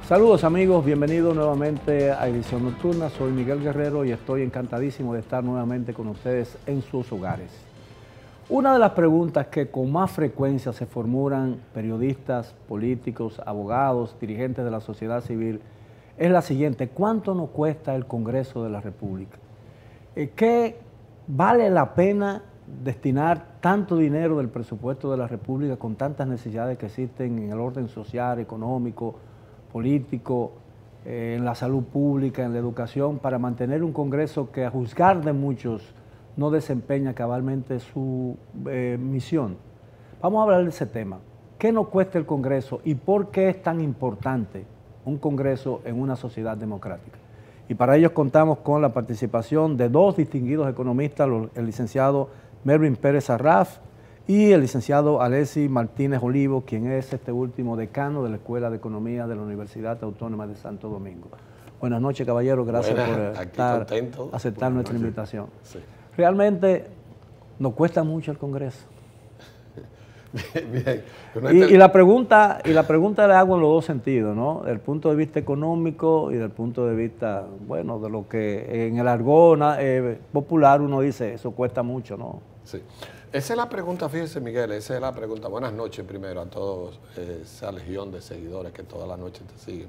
Saludos amigos, bienvenidos nuevamente a Edición Nocturna. Soy Miguel Guerrero y estoy encantadísimo de estar nuevamente con ustedes en sus hogares. Una de las preguntas que con más frecuencia se formulan periodistas, políticos, abogados, dirigentes de la sociedad civil es la siguiente: ¿cuánto nos cuesta el Congreso de la República? ¿Qué vale la pena destinar tanto dinero del presupuesto de la República con tantas necesidades que existen en el orden social, económico, político, en la salud pública, en la educación, para mantener un Congreso que, a juzgar de muchos, no desempeña cabalmente su misión? Vamos a hablar de ese tema. ¿Qué nos cuesta el Congreso y por qué es tan importante un Congreso en una sociedad democrática? Y para ello contamos con la participación de dos distinguidos economistas, el licenciado Melvin Pérez Arraf y el licenciado Alexis Martínez Olivo, quien es este último decano de la Escuela de Economía de la Universidad Autónoma de Santo Domingo. Buenas noches, caballeros, gracias por aceptar nuestra invitación. Sí. Realmente nos cuesta mucho el Congreso. Bien. Y la pregunta la hago en los dos sentidos, ¿no? Del punto de vista económico y del punto de vista, bueno, de lo que en el argot popular uno dice, eso cuesta mucho, ¿no? Sí. Esa es la pregunta, fíjese Miguel, esa es la pregunta. Buenas noches primero a todos, esa legión de seguidores que toda la noche te siguen.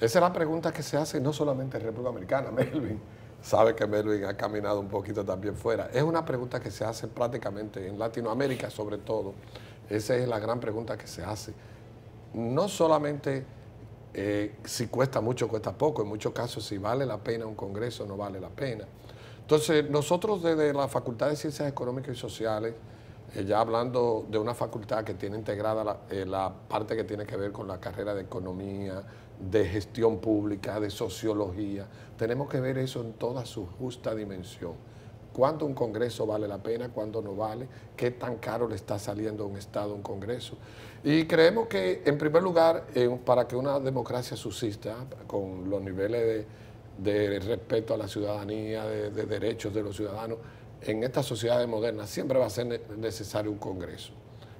Esa es la pregunta que se hace no solamente en República Dominicana, Melvin sabe que Melvin ha caminado un poquito también fuera. Es una pregunta que se hace prácticamente en Latinoamérica sobre todo. Esa es la gran pregunta que se hace. No solamente si cuesta mucho, cuesta poco, en muchos casos si vale la pena un Congreso o no vale la pena. Entonces, nosotros desde la Facultad de Ciencias Económicas y Sociales, ya hablando de una facultad que tiene integrada la parte que tiene que ver con la carrera de Economía, de Gestión Pública, de Sociología, tenemos que ver eso en toda su justa dimensión. ¿Cuándo un Congreso vale la pena? ¿Cuándo no vale? ¿Qué tan caro le está saliendo a un Estado un Congreso? Y creemos que, en primer lugar, para que una democracia subsista con los niveles de respeto a la ciudadanía, de derechos de los ciudadanos, en estas sociedades modernas siempre va a ser necesario un Congreso.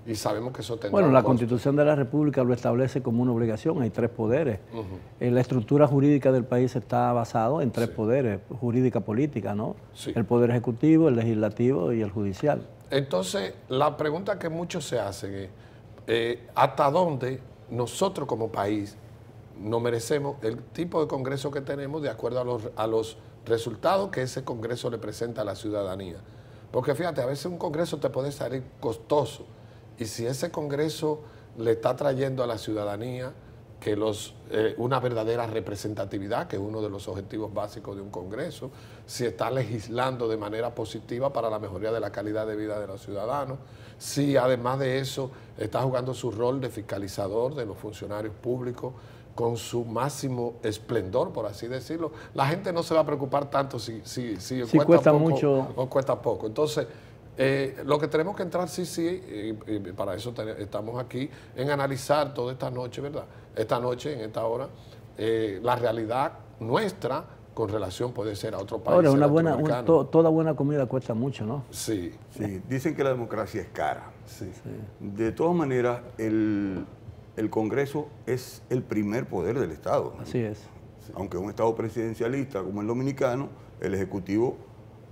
Y sabemos que eso tendrá Bueno, la Constitución de la República lo establece como una obligación, hay tres poderes. La estructura jurídica del país está basada en tres poderes, jurídica política, ¿no? Sí. El Poder Ejecutivo, el Legislativo y el Judicial. Entonces, la pregunta que muchos se hacen es, ¿hasta dónde nosotros como país nos merecemos el tipo de Congreso que tenemos de acuerdo a los resultados que ese Congreso le presenta a la ciudadanía? Porque fíjate, a veces un Congreso te puede salir costoso, y si ese Congreso le está trayendo a la ciudadanía que una verdadera representatividad, que es uno de los objetivos básicos de un Congreso, si está legislando de manera positiva para la mejoría de la calidad de vida de los ciudadanos, si además de eso está jugando su rol de fiscalizador de los funcionarios públicos con su máximo esplendor, por así decirlo, la gente no se va a preocupar tanto si cuesta poco mucho o cuesta poco. Entonces, lo que tenemos que entrar, y para eso estamos aquí, en analizar toda esta noche, ¿verdad? Esta noche, en esta hora, la realidad nuestra con relación puede ser a otro país. Ahora, toda buena comida cuesta mucho, ¿no? Sí. Dicen que la democracia es cara. Sí. De todas maneras, el Congreso es el primer poder del Estado. Así es. Aunque un Estado presidencialista como el dominicano, el Ejecutivo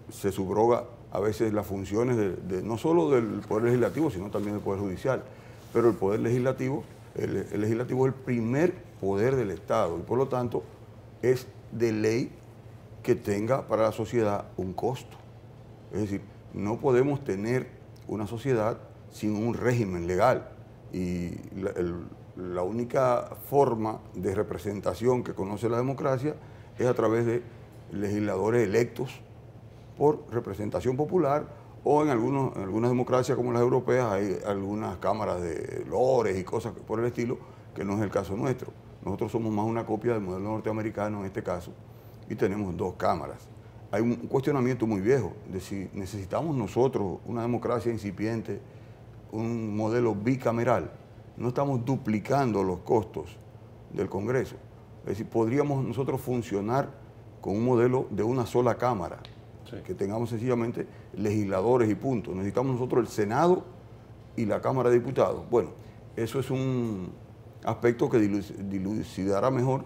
se subroga a veces las funciones no solo del Poder Legislativo, sino también del Poder Judicial. Pero el Poder Legislativo, el Legislativo es el primer poder del Estado y por lo tanto es de ley que tenga para la sociedad un costo. Es decir, no podemos tener una sociedad sin un régimen legal y la única forma de representación que conoce la democracia es a través de legisladores electos por representación popular, o en algunas democracias como las europeas hay algunas cámaras de lores y cosas por el estilo, que no es el caso nuestro. Nosotros somos más una copia del modelo norteamericano en este caso, y tenemos dos cámaras. Hay un cuestionamiento muy viejo de si necesitamos nosotros una democracia incipiente, un modelo bicameral. No estamos duplicando los costos del Congreso. Es decir, podríamos nosotros funcionar con un modelo de una sola cámara, que tengamos sencillamente legisladores y punto. Necesitamos nosotros el Senado y la Cámara de Diputados. Bueno, eso es aspectos que dilucidará mejor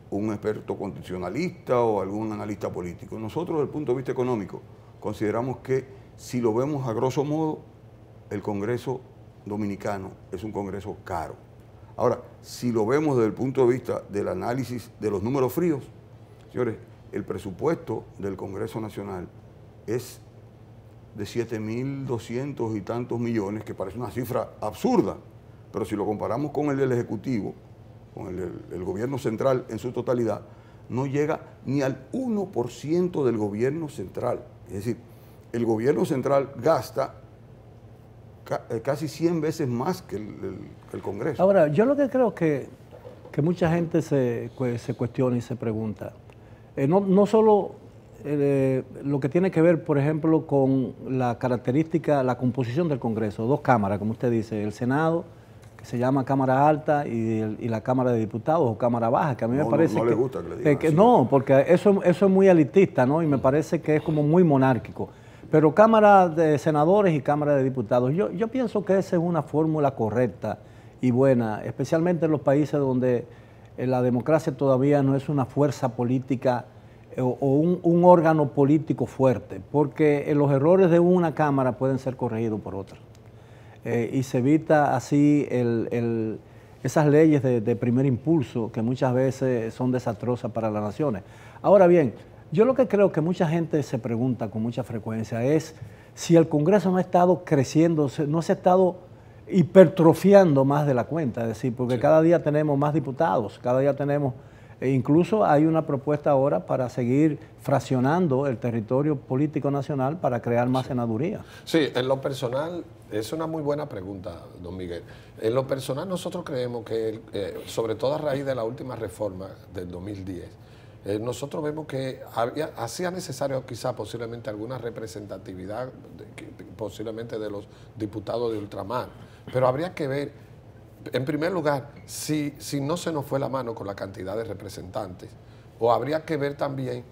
un experto constitucionalista o algún analista político. Nosotros, desde el punto de vista económico, consideramos que si lo vemos a grosso modo, el Congreso dominicano es un Congreso caro. Ahora, si lo vemos desde el punto de vista del análisis de los números fríos, señores, el presupuesto del Congreso Nacional es de 7.200 y tantos millones, que parece una cifra absurda, pero si lo comparamos con el del Ejecutivo, con el gobierno central en su totalidad, no llega ni al 1% del gobierno central. Es decir, el gobierno central gasta casi 100 veces más que el Congreso. Ahora, yo lo que creo que mucha gente se cuestiona y se pregunta, no solo lo que tiene que ver, por ejemplo, con la característica, la composición del Congreso, dos cámaras, como usted dice, el Senado, que se llama Cámara Alta, y la Cámara de Diputados o Cámara Baja, que a mí me parece no que... le gusta que le digan así. No, porque eso es muy elitista, ¿no? Y me parece que es como muy monárquico. Pero Cámara de Senadores y Cámara de Diputados, yo pienso que esa es una fórmula correcta y buena, especialmente en los países donde la democracia todavía no es una fuerza política o un órgano político fuerte, porque los errores de una Cámara pueden ser corregidos por otra. Y se evita así esas leyes de primer impulso que muchas veces son desastrosas para las naciones. Ahora bien, yo lo que creo que mucha gente se pregunta con mucha frecuencia es si el Congreso no ha estado creciendo, no se ha estado hipertrofiando más de la cuenta, es decir, porque cada día tenemos más diputados, cada día tenemos, incluso hay una propuesta ahora para seguir fraccionando el territorio político nacional para crear más senadurías. Sí, en lo personal, es una muy buena pregunta, don Miguel. En lo personal nosotros creemos que, sobre todo a raíz de la última reforma del 2010, nosotros vemos que hacía necesario quizá posiblemente alguna representatividad, posiblemente de los diputados de ultramar, pero habría que ver, en primer lugar, si no se nos fue la mano con la cantidad de representantes, o habría que ver también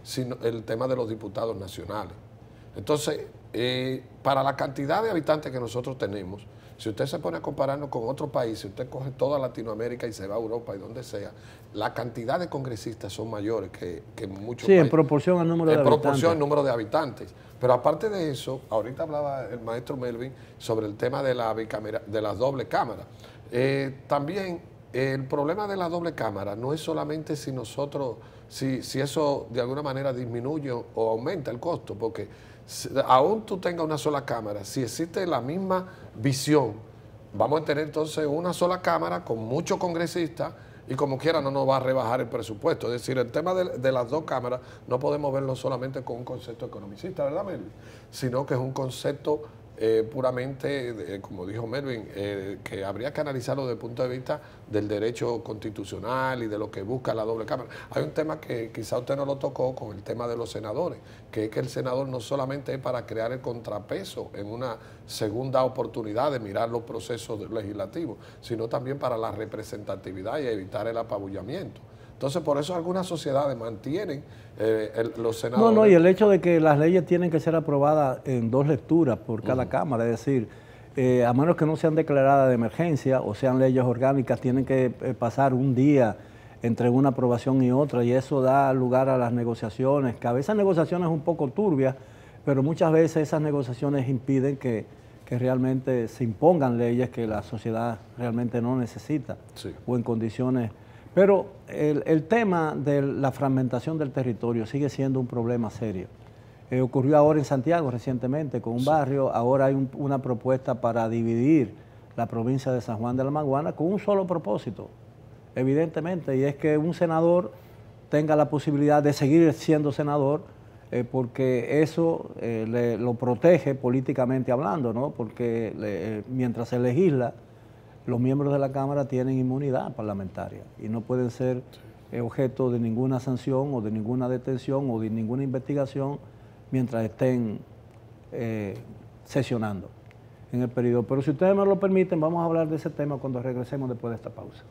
el tema de los diputados nacionales. Entonces, para la cantidad de habitantes que nosotros tenemos, si usted se pone a compararnos con otros países, si usted coge toda Latinoamérica y se va a Europa y donde sea, la cantidad de congresistas son mayores que muchos países. Sí, en proporción al número de habitantes. En proporción al número de habitantes. Pero aparte de eso, ahorita hablaba el maestro Melvin sobre el tema de las doble cámaras. También el problema de la doble cámara no es solamente si eso de alguna manera disminuye o aumenta el costo, porque aún tú tengas una sola cámara, si existe la misma visión, vamos a tener entonces una sola cámara con muchos congresistas y como quiera no nos va a rebajar el presupuesto. Es decir, el tema de las dos cámaras no podemos verlo solamente con un concepto economicista, ¿verdad, Melvin? Sino que es un concepto puramente, como dijo Melvin, que habría que analizarlo desde el punto de vista del derecho constitucional y de lo que busca la doble cámara. Hay un tema que quizá usted no lo tocó con el tema de los senadores, que es que el senador no solamente es para crear el contrapeso en una segunda oportunidad de mirar los procesos legislativos, sino también para la representatividad y evitar el apabullamiento. Entonces, por eso algunas sociedades mantienen los senadores. No, y el hecho de que las leyes tienen que ser aprobadas en dos lecturas por cada Cámara, es decir, a menos que no sean declaradas de emergencia o sean leyes orgánicas, tienen que pasar un día entre una aprobación y otra, y eso da lugar a las negociaciones, que a veces negociaciones un poco turbias, pero muchas veces esas negociaciones impiden que realmente se impongan leyes que la sociedad realmente no necesita, o en condiciones. Pero el tema de la fragmentación del territorio sigue siendo un problema serio. Ocurrió ahora en Santiago recientemente con un barrio, ahora hay una propuesta para dividir la provincia de San Juan de la Maguana con un solo propósito, evidentemente, y es que un senador tenga la posibilidad de seguir siendo senador, porque eso lo protege políticamente hablando, ¿no? Porque mientras se legisla, los miembros de la Cámara tienen inmunidad parlamentaria y no pueden ser objeto de ninguna sanción o de ninguna detención o de ninguna investigación mientras estén sesionando en el periodo. Pero si ustedes me lo permiten, vamos a hablar de ese tema cuando regresemos después de esta pausa.